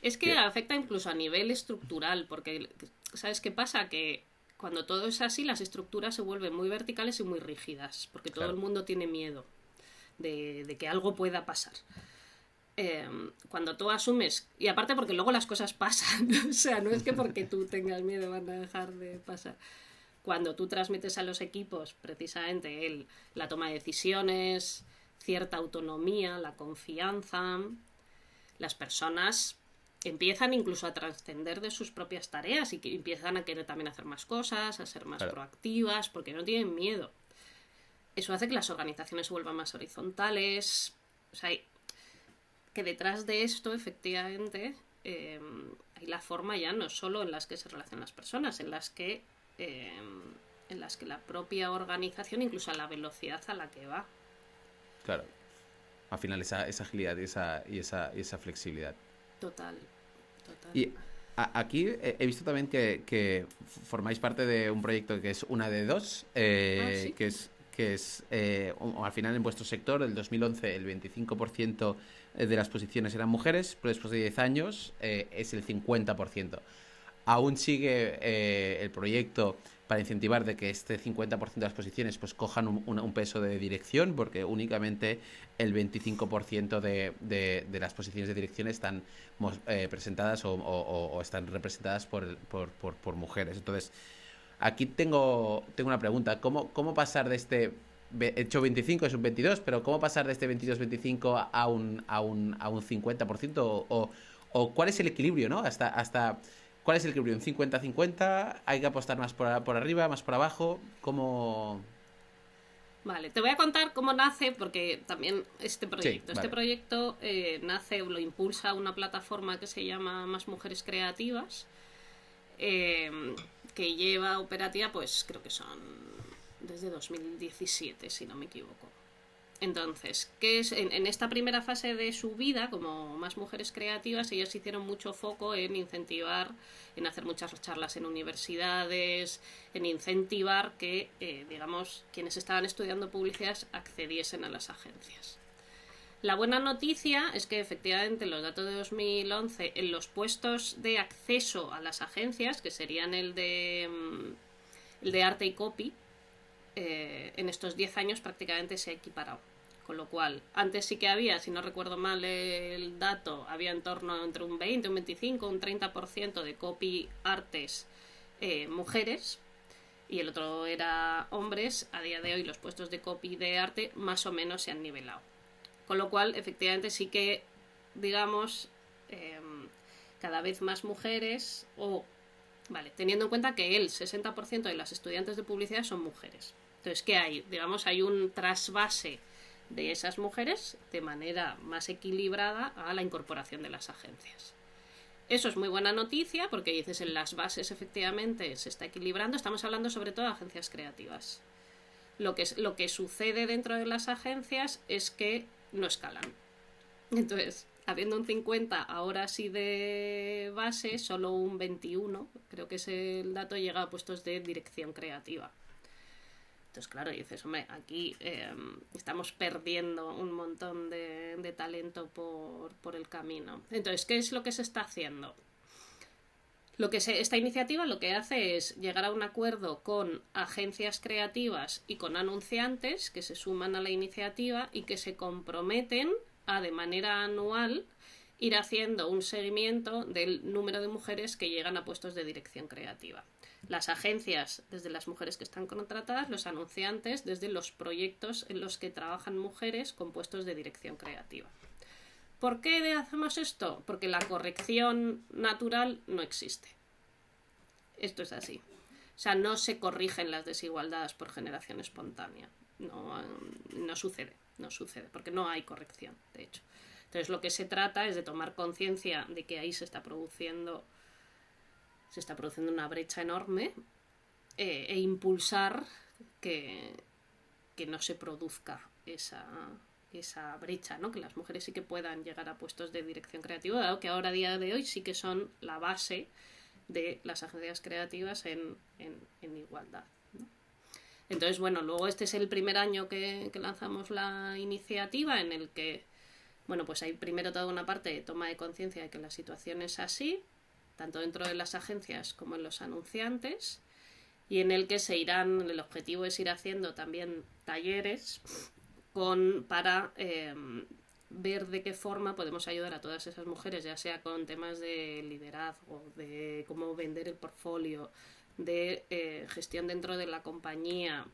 Es que Que, afecta incluso a nivel estructural, porque, ¿sabes qué pasa? Que Cuando todo es así, las estructuras se vuelven muy verticales y muy rígidas, porque todo Claro. el mundo tiene miedo de que algo pueda pasar. Cuando tú asumes, y aparte porque luego las cosas pasan, o sea, no es que porque tú tengas miedo van a dejar de pasar. Cuando tú transmites a los equipos precisamente la toma de decisiones, cierta autonomía, la confianza, las personas empiezan incluso a trascender de sus propias tareas y que empiezan a querer también hacer más cosas, a ser más Claro. proactivas, porque no tienen miedo. Eso hace que las organizaciones se vuelvan más horizontales. O sea, que detrás de esto, efectivamente, hay la forma ya no solo en las que se relacionan las personas, eh, en las que la propia organización, incluso a la velocidad a la que va. Claro. Al final esa agilidad y esa flexibilidad. Total, total. Y aquí he visto también que formáis parte de un proyecto que es una de dos, Ah, sí. al final en vuestro sector, el 2011 el 25% de las posiciones eran mujeres, pero después de 10 años es el 50%. Aún sigue el proyecto para incentivar de que este 50% de las posiciones pues cojan un peso de dirección, porque únicamente el 25% de las posiciones de dirección están presentadas o están representadas por mujeres. Entonces, aquí tengo una pregunta. ¿Cómo pasar de este hecho 25 es un 22, pero cómo pasar de este 22-25 a un 50%? O cuál es el equilibrio, ¿no? ¿Cuál es el equilibrio? ¿Un 50-50? ¿Hay que apostar más por arriba, más por abajo? ¿Cómo...? Vale, te voy a contar cómo nace, porque también Sí, este vale. proyecto nace, lo impulsa una plataforma que se llama Más Mujeres Creativas, eh, que lleva operativa, pues creo que son desde 2017, si no me equivoco. Entonces, ¿qué es? En esta primera fase de su vida, como Más Mujeres Creativas, ellos hicieron mucho foco en incentivar, en hacer muchas charlas en universidades, en incentivar que, digamos, quienes estaban estudiando publicidad accediesen a las agencias. La buena noticia es que efectivamente los datos de 2011 en los puestos de acceso a las agencias, que serían el de arte y copy, en estos 10 años prácticamente se ha equiparado. Con lo cual, antes sí que había, si no recuerdo mal el dato, había en torno entre un 20, un 25, un 30% de copy artes mujeres y el otro era hombres. A día de hoy los puestos de copy de arte más o menos se han nivelado. Con lo cual, efectivamente, sí que, digamos, eh, cada vez más mujeres o... Vale, teniendo en cuenta que el 60% de las estudiantes de publicidad son mujeres. Entonces, ¿qué hay? Digamos, hay un trasvase de esas mujeres de manera más equilibrada a la incorporación de las agencias. Eso es muy buena noticia porque dices en las bases efectivamente se está equilibrando. Estamos hablando sobre todo de agencias creativas. Lo que sucede dentro de las agencias es que no escalan. Entonces, habiendo un 50 ahora sí de base, solo un 21, creo que es el dato, llega a puestos de dirección creativa. Entonces, claro, dices, hombre, aquí estamos perdiendo un montón de talento por el camino. Entonces, ¿qué es lo que se está haciendo? Esta iniciativa lo que hace es llegar a un acuerdo con agencias creativas y con anunciantes que se suman a la iniciativa y que se comprometen a de manera anual ir haciendo un seguimiento del número de mujeres que llegan a puestos de dirección creativa. Las agencias desde las mujeres que están contratadas, los anunciantes desde los proyectos en los que trabajan mujeres con puestos de dirección creativa. ¿Por qué hacemos esto? Porque la corrección natural no existe. Esto es así. O sea, no se corrigen las desigualdades por generación espontánea. No sucede, no sucede, porque no hay corrección, de hecho. Entonces lo que se trata es de tomar conciencia de que ahí se está produciendo una brecha enorme e impulsar que, que no se produzca esa brecha, ¿no? Que las mujeres sí que puedan llegar a puestos de dirección creativa, dado que ahora a día de hoy sí que son la base de las agencias creativas en igualdad, ¿no? Entonces, bueno, luego este es el primer año que lanzamos la iniciativa en el que, bueno, pues hay primero toda una parte de toma de conciencia de que la situación es así, tanto dentro de las agencias como en los anunciantes. y en el que el objetivo es ir haciendo también talleres para ver de qué forma podemos ayudar a todas esas mujeres, ya sea con temas de liderazgo, de cómo vender el portfolio, de gestión dentro de la compañía,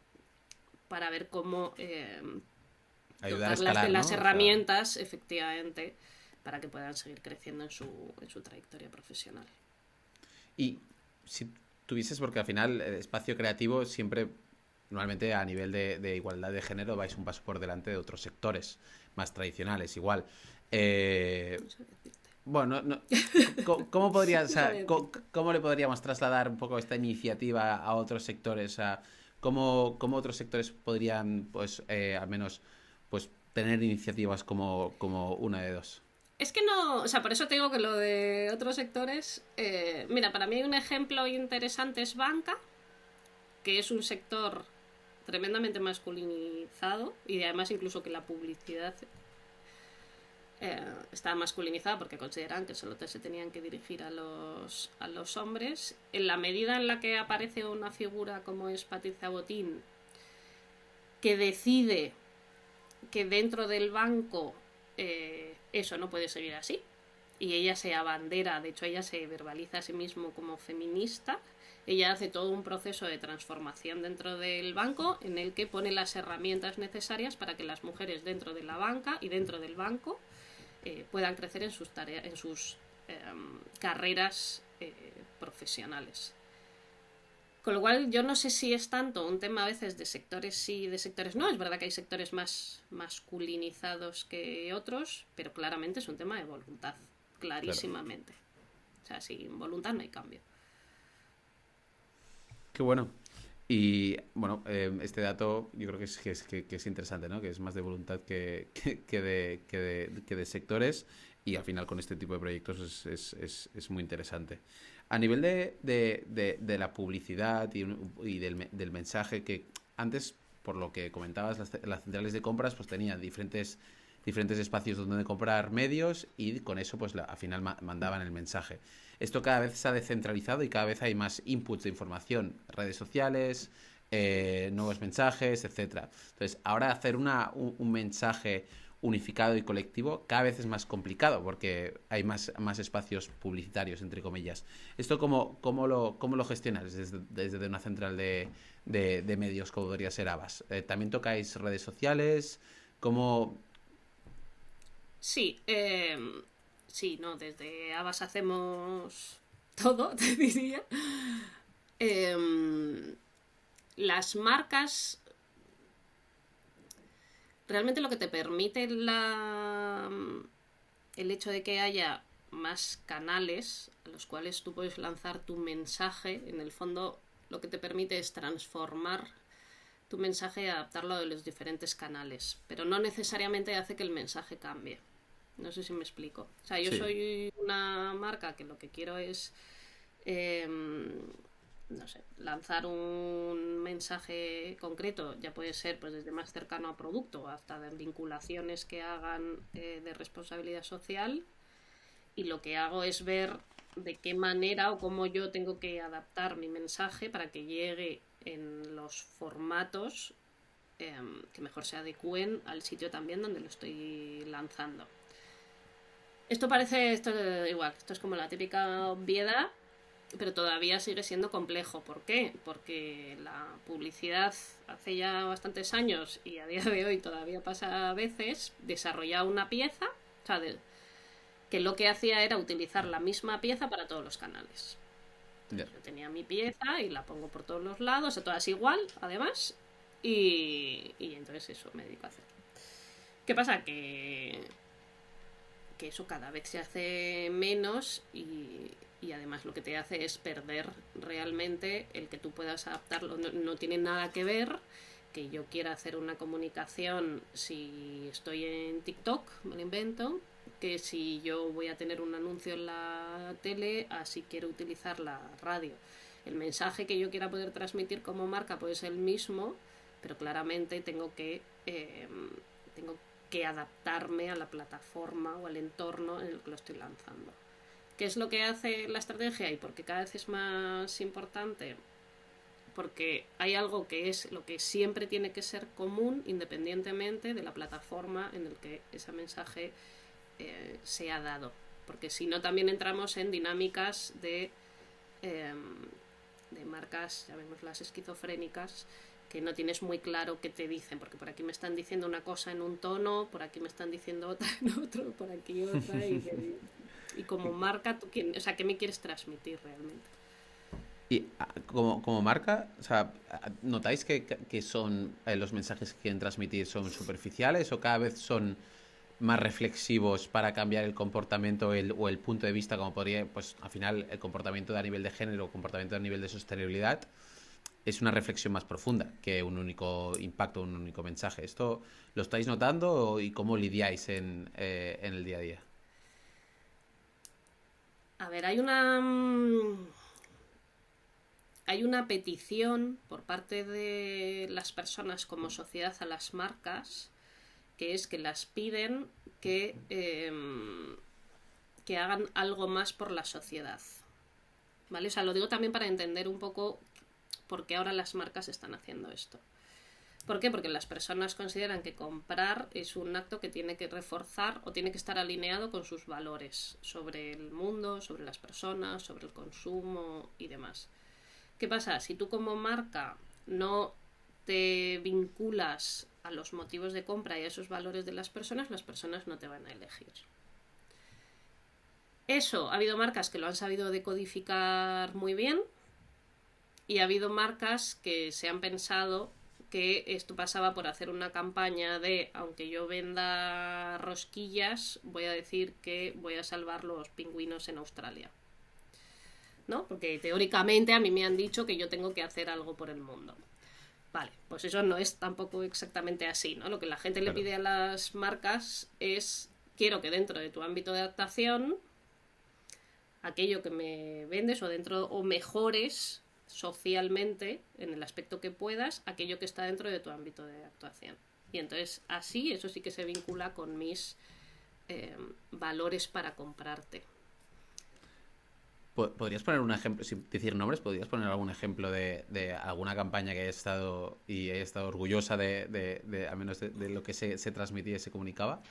para ver cómo Ayudar a dotarlas de escalar, las ¿no? O sea, herramientas, efectivamente, para que puedan seguir creciendo en su trayectoria profesional. y si tuvieses, porque al final el espacio creativo siempre, normalmente a nivel de igualdad de género, vais un paso por delante de otros sectores más tradicionales, igual. Eh, No sé decirte. bueno, ¿cómo podría, o No sea, sabría decirte. cómo le podríamos trasladar un poco esta iniciativa a otros sectores? ¿Cómo otros sectores podrían, pues, al menos, pues, tener iniciativas como una de dos? Es que no, o sea, por eso te digo que lo de otros sectores, mira, para mí un ejemplo interesante es banca, que es un sector tremendamente masculinizado y además incluso que la publicidad está masculinizada porque consideran que solo se tenían que dirigir a los hombres. En la medida en la que aparece una figura como es Patricia Botín, que decide que dentro del banco eso no puede seguir así, y ella se abandera, de hecho ella se verbaliza a sí mismo como feminista, ella hace todo un proceso de transformación dentro del banco en el que pone las herramientas necesarias para que las mujeres dentro de la banca y dentro del banco puedan crecer en sus tareas, en sus carreras profesionales. Con lo cual, yo no sé si es tanto un tema a veces de sectores sí y de sectores no. Es verdad que hay sectores más masculinizados que otros, pero claramente es un tema de voluntad, Claro. clarísimamente. O sea, sin voluntad no hay cambio. Qué bueno. Y bueno, este dato yo creo que es interesante, ¿no? Que es más de voluntad que de sectores y al final con este tipo de proyectos es muy interesante. A nivel de la publicidad y del mensaje que antes, por lo que comentabas, las centrales de compras pues tenían diferentes espacios donde comprar medios y con eso pues al final mandaban el mensaje. Esto cada vez se ha descentralizado y cada vez hay más inputs de información, redes sociales, nuevos mensajes, etcétera. Entonces, ahora hacer un mensaje unificado y colectivo cada vez es más complicado porque hay más espacios publicitarios, entre comillas. ¿Esto cómo lo gestionáis desde una central de medios como podría ser Abas? ¿También tocáis redes sociales? ¿Cómo, Sí, sí, no, desde Abas hacemos todo, te diría. Eh, las marcas, realmente lo que te permite el hecho de que haya más canales a los cuales tú puedes lanzar tu mensaje, en el fondo lo que te permite es transformar tu mensaje y adaptarlo a los diferentes canales, pero no necesariamente hace que el mensaje cambie. No sé si me explico. O sea, yo Sí, soy una marca que lo que quiero es eh, no sé, lanzar un mensaje concreto, ya puede ser pues desde más cercano a producto hasta de vinculaciones que hagan de responsabilidad social, y lo que hago es ver de qué manera o cómo yo tengo que adaptar mi mensaje para que llegue en los formatos que mejor se adecúen al sitio también donde lo estoy lanzando. Igual, esto es como la típica obviedad, pero todavía sigue siendo complejo. ¿Por qué? Porque la publicidad hace ya bastantes años y a día de hoy todavía pasa a veces, desarrollaba una pieza, o sea, que lo que hacía era utilizar la misma pieza para todos los canales. ya. Entonces yo tenía mi pieza y la pongo por todos los lados, todas igual, además, y entonces eso me dedico a hacer. ¿Qué pasa? Que eso cada vez se hace menos y además lo que te hace es perder realmente el que tú puedas adaptarlo. No, no tiene nada que ver que yo quiera hacer una comunicación si estoy en TikTok, me lo invento, que si yo voy a tener un anuncio en la tele, así quiero utilizar la radio. El mensaje que yo quiera poder transmitir como marca puede ser el mismo, pero claramente tengo que adaptarme a la plataforma o al entorno en el que lo estoy lanzando. ¿Qué es lo que hace la estrategia y por qué cada vez es más importante? porque hay algo que es lo que siempre tiene que ser común independientemente de la plataforma en la que ese mensaje se ha dado. Porque si no también entramos en dinámicas de marcas, llamémoslas esquizofrénicas, que no tienes muy claro qué te dicen, porque por aquí me están diciendo una cosa en un tono, por aquí me están diciendo otra en otro, por aquí otra, y como marca, o sea, ¿qué me quieres transmitir realmente? Y como marca, o sea, ¿notáis que son los mensajes que quieren transmitir son superficiales o cada vez son más reflexivos para cambiar el comportamiento o el punto de vista, como podría, pues al final el comportamiento a nivel de género o comportamiento a nivel de sostenibilidad es una reflexión más profunda que un único impacto, un único mensaje? ¿Esto lo estáis notando y cómo lidiáis en el día a día? A ver, hay una petición por parte de las personas como sociedad a las marcas, que es que las piden que hagan algo más por la sociedad. ¿Vale? O sea, lo digo también para entender un poco por qué ahora las marcas están haciendo esto. ¿Por qué? Porque las personas consideran que comprar es un acto que tiene que reforzar o tiene que estar alineado con sus valores sobre el mundo, sobre las personas, sobre el consumo y demás. ¿Qué pasa? Si tú como marca no te vinculas a los motivos de compra y a esos valores de las personas no te van a elegir. Eso, ha habido marcas que lo han sabido decodificar muy bien y ha habido marcas que se han pensado que esto pasaba por hacer una campaña de, aunque yo venda rosquillas, voy a decir que voy a salvar los pingüinos en Australia, ¿no? Porque teóricamente a mí me han dicho que yo tengo que hacer algo por el mundo. Vale, pues eso no es tampoco exactamente así, ¿no? Lo que la gente le pide a las marcas es, quiero que dentro de tu ámbito de actuación, aquello que me vendes o mejores socialmente, en el aspecto que puedas, aquello que está dentro de tu ámbito de actuación. Y entonces así, eso sí que se vincula con mis valores para comprarte. ¿Podrías poner un ejemplo, sin decir nombres, podrías poner algún ejemplo de alguna campaña que haya estado y haya estado orgullosa al menos de lo que se transmitía y se comunicaba?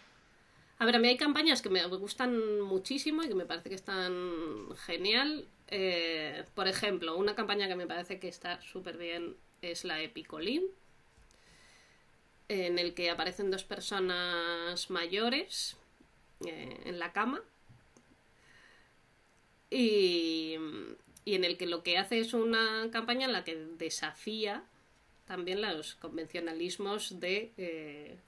A ver, a mí hay campañas que me gustan muchísimo y que me parece que están genial. Por ejemplo, una campaña que me parece que está súper bien es la Epicolín, en el que aparecen dos personas mayores en la cama y en el que lo que hace es una campaña en la que desafía también los convencionalismos de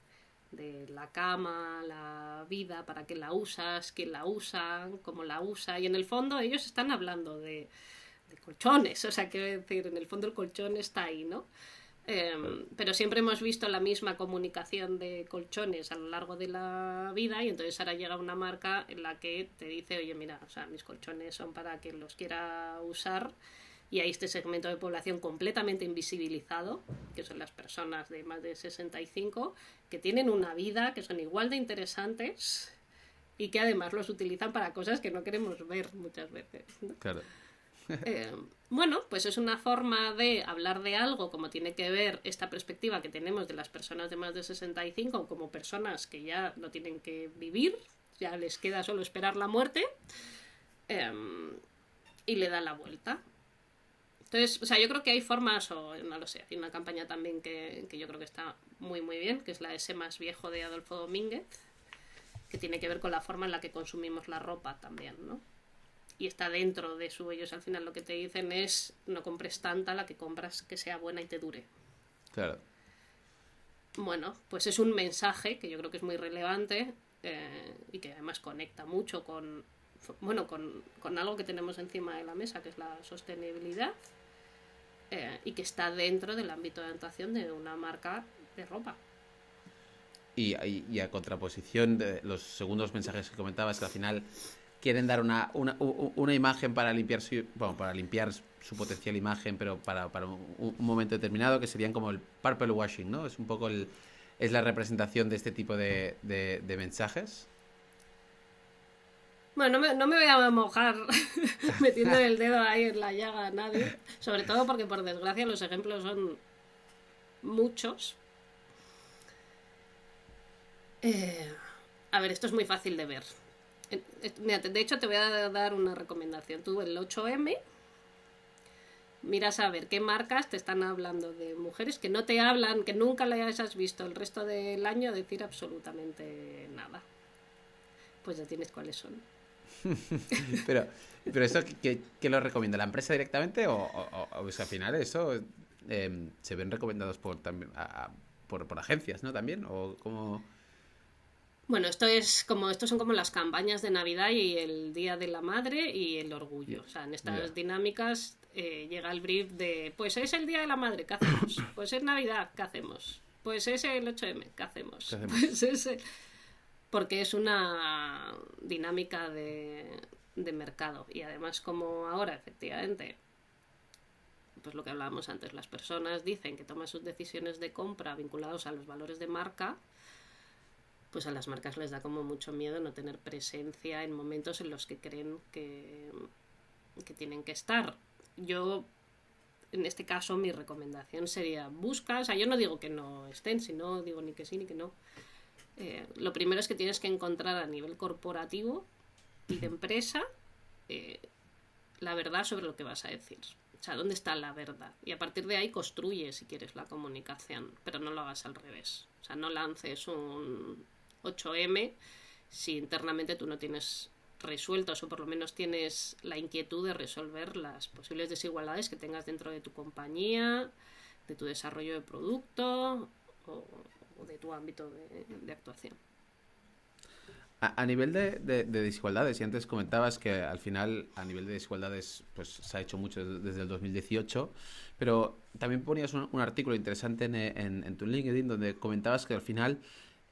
la cama, la vida, para qué la usas, quién la usa, cómo la usa. Y en el fondo ellos están hablando de colchones, o sea, quiero decir, en el fondo el colchón está ahí, ¿no? Pero siempre hemos visto la misma comunicación de colchones a lo largo de la vida y entonces ahora llega una marca en la que te dice, oye, mira, o sea, mis colchones son para quien los quiera usar y hay este segmento de población completamente invisibilizado, que son las personas de más de 65, que tienen una vida, que son igual de interesantes y que además los utilizan para cosas que no queremos ver muchas veces, ¿no? Claro. Bueno, pues es una forma de hablar de algo como tiene que ver esta perspectiva que tenemos de las personas de más de 65 como personas que ya no tienen que vivir, ya les queda solo esperar la muerte, y le da la vuelta. Entonces, o sea, yo creo que hay formas, o no lo sé, hay una campaña también que yo creo que está muy muy bien, que es la Ese más viejo de Adolfo Domínguez, que tiene que ver con la forma en la que consumimos la ropa también, ¿no? Y está dentro de su, ellos al final lo que te dicen es no compres tanta, la que compras que sea buena y te dure. Claro. Bueno, pues es un mensaje que yo creo que es muy relevante y que además conecta mucho con algo que tenemos encima de la mesa, que es la sostenibilidad, y que está dentro del ámbito de actuación de una marca de ropa. Y a contraposición de los segundos mensajes que comentabas, que al final quieren dar una imagen para limpiar su potencial imagen, pero para un momento determinado, que serían como el purple washing, ¿no? Es un poco es la representación de este tipo de mensajes. Bueno, no me voy a mojar metiendo el dedo ahí en la llaga a nadie. Sobre todo porque, por desgracia, los ejemplos son muchos. A ver, esto es muy fácil de ver. Mira, de hecho, te voy a dar una recomendación. Tú el 8M miras a ver qué marcas te están hablando de mujeres que no te hablan, que nunca las has visto el resto del año decir absolutamente nada. Pues ya tienes cuáles son. Pero, pero eso, ¿qué lo recomienda? ¿La empresa directamente o sea, al final eso se ven recomendados por agencias, ¿no? También, o como... Bueno, estos son como las campañas de Navidad y el Día de la Madre y el Orgullo. O sea, en estas Ya, dinámicas llega el brief de, pues es el Día de la Madre, ¿qué hacemos? Pues es Navidad, ¿qué hacemos? Pues es el 8M, ¿qué ¿qué hacemos? hacemos? Pues es... Porque es una dinámica de mercado. Y además, como ahora, efectivamente, pues lo que hablábamos antes, las personas dicen que toman sus decisiones de compra vinculados a los valores de marca, pues a las marcas les da como mucho miedo no tener presencia en momentos en los que creen que tienen que estar. Yo, en este caso, mi recomendación sería busca, o sea, yo no digo que no estén, sino digo ni que sí ni que no. Lo primero es que tienes que encontrar a nivel corporativo y de empresa eh, la verdad sobre lo que vas a decir. O sea, ¿dónde está la verdad? Y a partir de ahí construye, si quieres, la comunicación, pero no lo hagas al revés. O sea, no lances un 8M si internamente tú no tienes resueltos o por lo menos tienes la inquietud de resolver las posibles desigualdades que tengas dentro de tu compañía, de tu desarrollo de producto o de tu ámbito de actuación. A nivel de desigualdades, y antes comentabas que al final a nivel de desigualdades pues se ha hecho mucho desde el 2018, pero también ponías un artículo interesante en tu LinkedIn donde comentabas que al final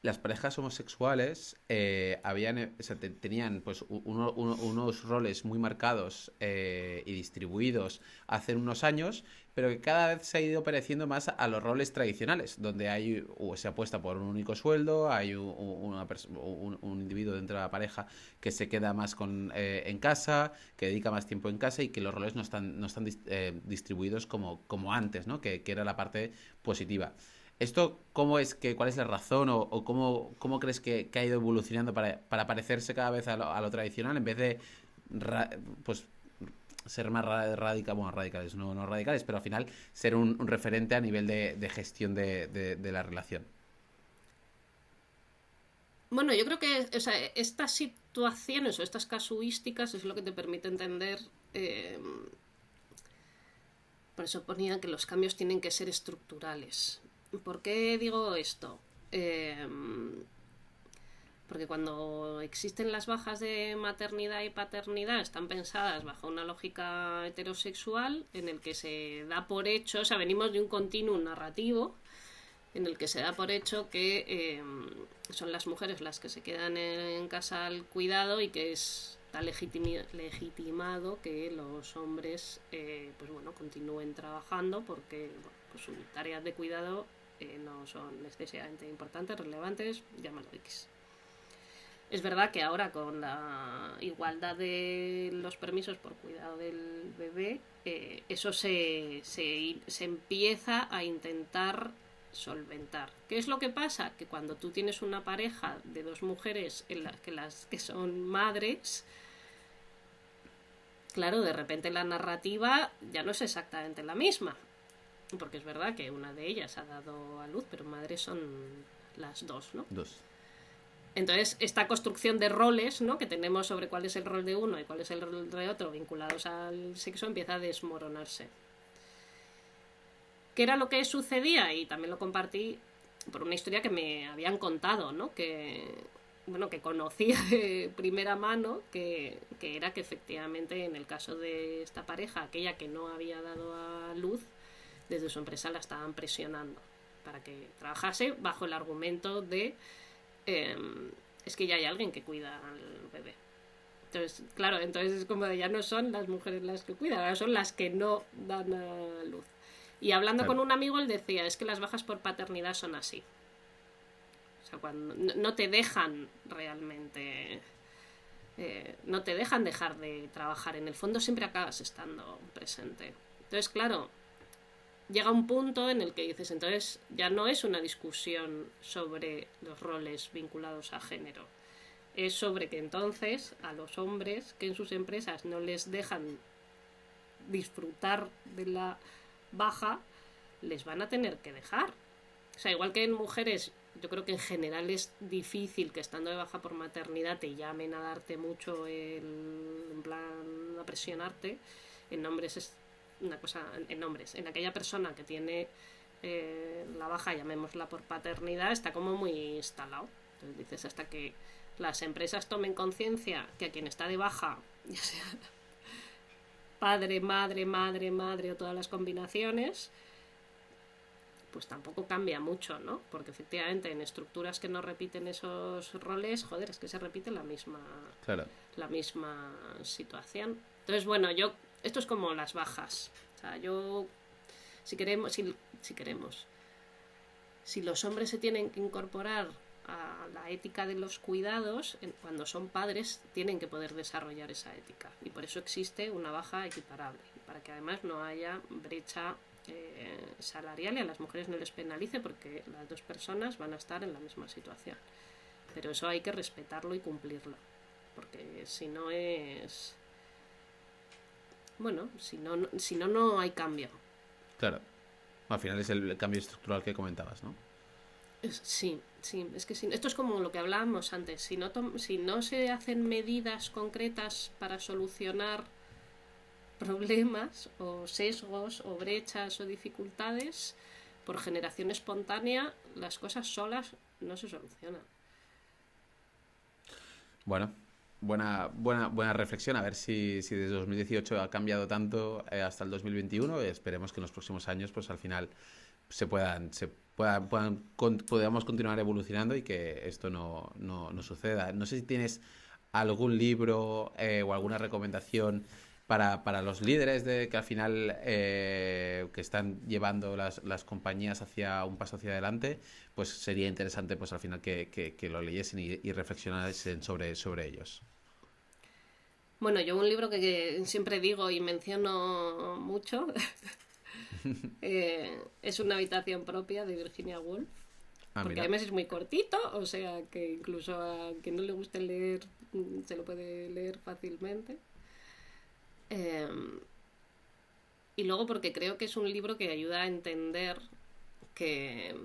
las parejas homosexuales o sea, tenían pues unos roles muy marcados y distribuidos hace unos años, pero que cada vez se ha ido pareciendo más a los roles tradicionales, donde se apuesta por un único sueldo, hay un individuo dentro de la pareja que se queda más en casa, que dedica más tiempo en casa y que los roles no están distribuidos como antes, ¿no? Que era la parte positiva. ¿Esto cuál es la razón o cómo crees que ha ido evolucionando para parecerse cada vez a lo tradicional en vez de ra- pues ser más bueno, radicales, no radicales, pero al final ser un referente a nivel de gestión de la relación? Bueno, yo creo que o sea, estas situaciones o estas casuísticas es lo que te permite entender. eh, por eso ponía que los cambios tienen que ser estructurales. ¿Por qué digo esto? Eh, porque cuando existen las bajas de maternidad y paternidad están pensadas bajo una lógica heterosexual en el que se da por hecho, o sea, venimos de un continuum narrativo en el que se da por hecho que son las mujeres las que se quedan en casa al cuidado y que está legitimado que los hombres pues bueno, continúen trabajando porque bueno, pues sus tareas de cuidado no son excesivamente importantes, relevantes, llámalo X. Es verdad que ahora con la igualdad de los permisos por cuidado del bebé, eso se empieza a intentar solventar. ¿Qué es lo que pasa? Que cuando tú tienes una pareja de dos mujeres en las que son madres, claro, de repente la narrativa ya no es exactamente la misma. Porque es verdad que una de ellas ha dado a luz, pero madres son las dos, ¿no? Dos. Entonces, esta construcción de roles, ¿no?, que tenemos sobre cuál es el rol de uno y cuál es el rol de otro vinculados al sexo empieza a desmoronarse. ¿Qué era lo que sucedía? Y también lo compartí por una historia que me habían contado, ¿no? Que conocía de primera mano, que era que efectivamente en el caso de esta pareja, aquella que no había dado a luz, desde su empresa la estaban presionando para que trabajase bajo el argumento de eh, es que ya hay alguien que cuida al bebé. Entonces, claro, entonces es como ya no son las mujeres las que cuidan, ahora son las que no dan a luz. Y hablando Claro. con un amigo, él decía, es que las bajas por paternidad son así. O sea, cuando no te dejan realmente no te dejan dejar de trabajar. En el fondo siempre acabas estando presente. Entonces, claro, llega un punto en el que dices, entonces ya no es una discusión sobre los roles vinculados a género. Es sobre que entonces a los hombres que en sus empresas no les dejan disfrutar de la baja, les van a tener que dejar. O sea, igual que en mujeres, yo creo que en general es difícil que estando de baja por maternidad te llamen a darte mucho en plan a presionarte. En hombres es una cosa, en hombres, en aquella persona que tiene la baja, llamémosla por paternidad, está como muy instalado. Entonces dices, hasta que las empresas tomen conciencia que a quien está de baja, ya sea padre, madre o todas las combinaciones, pues tampoco cambia mucho, ¿no? Porque efectivamente en estructuras que no repiten esos roles, joder, es que se repite la misma situación. Entonces, bueno, esto es como las bajas. O sea, si los hombres se tienen que incorporar a la ética de los cuidados, cuando son padres tienen que poder desarrollar esa ética. Y por eso existe una baja equiparable, para que además no haya brecha salarial y a las mujeres no les penalice, porque las dos personas van a estar en la misma situación. Pero eso hay que respetarlo y cumplirlo, porque si no es... Bueno, si no, no hay cambio. Claro. Al final es el cambio estructural que comentabas, ¿no? Sí, es que esto es como lo que hablábamos antes. Si no se hacen medidas concretas para solucionar problemas o sesgos o brechas o dificultades, por generación espontánea, las cosas solas no se solucionan. Bueno, buena reflexión. A ver si desde 2018 ha cambiado tanto hasta el 2021. Esperemos que en los próximos años, pues al final podamos continuar evolucionando y que esto no suceda. No sé si tienes algún libro o alguna recomendación para los líderes que al final que están llevando las compañías hacia un paso hacia adelante, pues sería interesante pues al final que lo leyesen y reflexionasen sobre ellos. Bueno, yo un libro que siempre digo y menciono mucho es Una habitación propia, de Virginia Woolf. Porque Mira. además es muy cortito, o sea que incluso a quien no le guste leer se lo puede leer fácilmente. Y luego porque creo que es un libro que ayuda a entender que,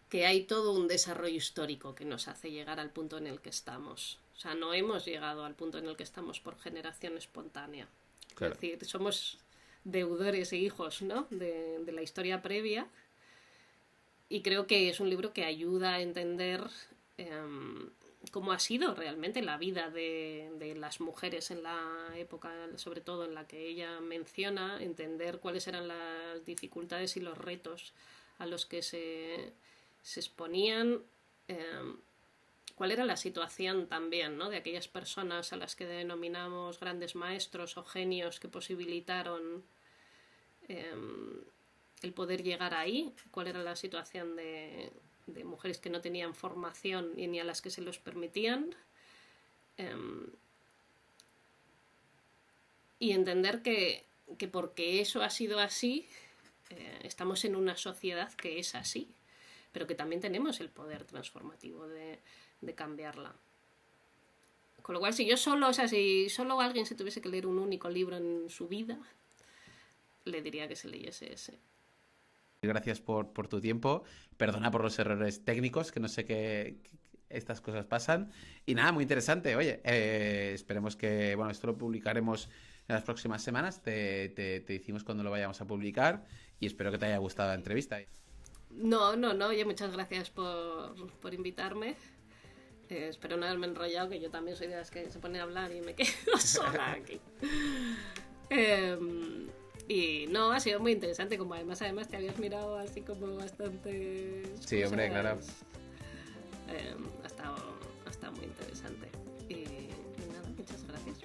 que hay todo un desarrollo histórico que nos hace llegar al punto en el que estamos. O sea, no hemos llegado al punto en el que estamos por generación espontánea. Claro. Es decir, somos deudores e hijos, ¿no? de la historia previa. Y creo que es un libro que ayuda a entender cómo ha sido realmente la vida de las mujeres en la época, sobre todo en la que ella menciona, entender cuáles eran las dificultades y los retos a los que se exponían, cuál era la situación también, ¿no? De aquellas personas a las que denominamos grandes maestros o genios que posibilitaron el poder llegar ahí, cuál era la situación de mujeres que no tenían formación y ni a las que se los permitían, y entender que porque eso ha sido así, estamos en una sociedad que es así, pero que también tenemos el poder transformativo de cambiarla. Con lo cual, si solo alguien se tuviese que leer un único libro en su vida, le diría que se leyese ese. Gracias por tu tiempo. Perdona por los errores técnicos, que no sé qué estas cosas pasan. Y nada, muy interesante. Oye, esperemos que, bueno, esto lo publicaremos en las próximas semanas. Te decimos cuando lo vayamos a publicar y espero que te haya gustado la entrevista. No. Oye, muchas gracias por invitarme. Espero no haberme enrollado, que yo también soy de las que se pone a hablar y me quedo sola aquí. Y no, ha sido muy interesante, como además te habías mirado así como bastante... Sí, hombre, claro. Ha estado muy interesante. Y nada, muchas gracias.